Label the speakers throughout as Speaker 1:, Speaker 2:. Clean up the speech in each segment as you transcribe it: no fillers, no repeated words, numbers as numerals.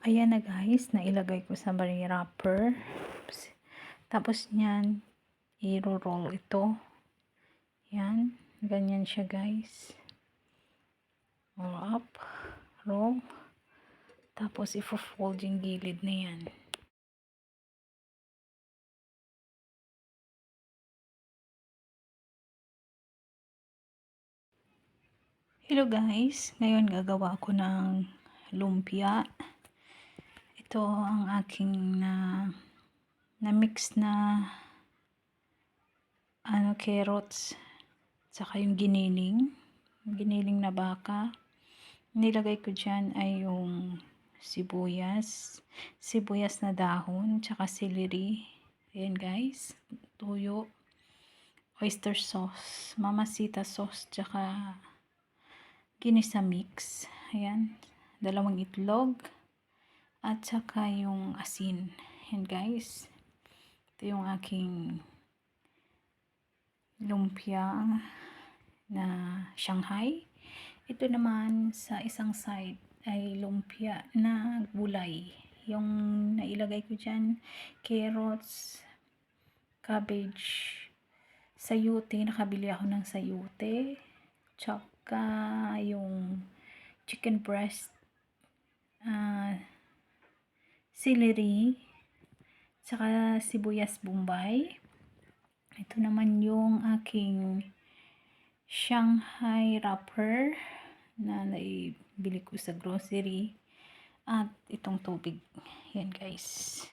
Speaker 1: Ayan na guys, nailagay ko sa bari wrapper. Tapos niyan, i-roll ito. Yan, ganyan siya guys. Roll up, roll. Tapos i-fold yung gilid na yan. Hello guys, ngayon gagawa ako ng lumpia. Ito ang aking na mix na carrots saka yung giniling na baka. Nilagay ko dyan ay yung sibuyas na dahon tsaka celery. Ayan guys, tuyo, oyster sauce, mamacita sauce tsaka ginisa mix. Ayan, 2 itlog at saka yung asin. Ayan guys, ito yung aking lumpia na Shanghai. Ito naman sa isang side ay lumpia na gulay. Yung nailagay ko dyan, carrots, cabbage, sayote, nakabili ako ng sayote, tsaka yung chicken breast, celery, tsaka sibuyas bombay. Ito naman yung aking Shanghai wrapper na naibili ko sa grocery at itong tubig. Yan guys.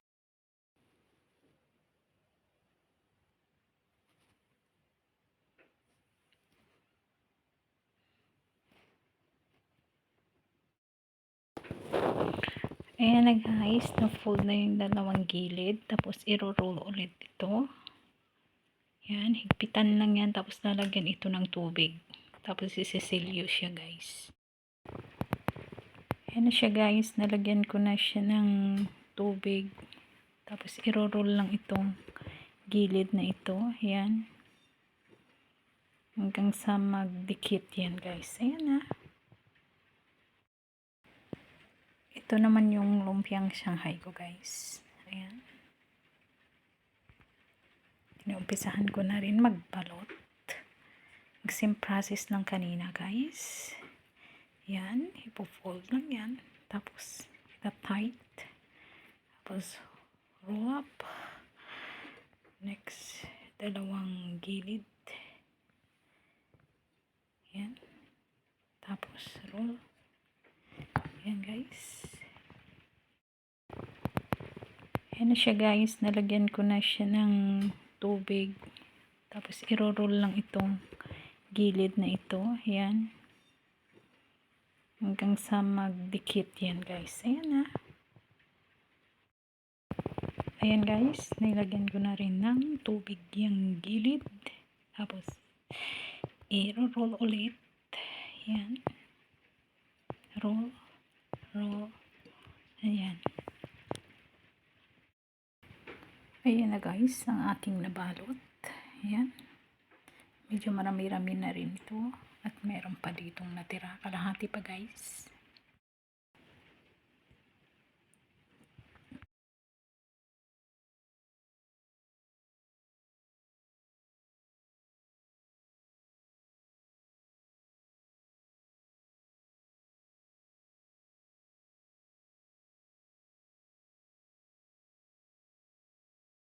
Speaker 1: Ayan na guys, na-fold na yung 2 gilid. Tapos i-roll ulit ito. Yan, higpitan lang yan. Tapos lalagyan ito ng tubig. Tapos isisilyo siya guys. Ayan na siya guys, nalagyan ko na siya ng tubig. Tapos i-roll lang itong gilid na ito. Ayan. Hanggang sa magdikit yan guys. Ayan na. Ito naman yung lumpiang Shanghai ko guys. Ayan. Inumpisahan ko na rin magbalot. Same process ng kanina guys. Yan. Ipo-fold lang yan. Tapos ita-tight. Tapos roll up. Next, 2 gilid. Yan. Tapos roll. Yan guys. Ayan na siya guys. Nalagyan ko na siya ng tubig. Tapos i-roll lang itong gilid na ito. Ayan. Hanggang sa magdikit yan guys. Ayan na. Ayan guys. Nilagyan ko na rin ng tubig yung gilid. Tapos i-roll ulit. Ayan. Roll. Roll. Ayan. Ayan na guys, ang aking nabalot. Ayan. Medyo marami-rami na rin ito. At meron pa ditong natira. Kalahati pa guys.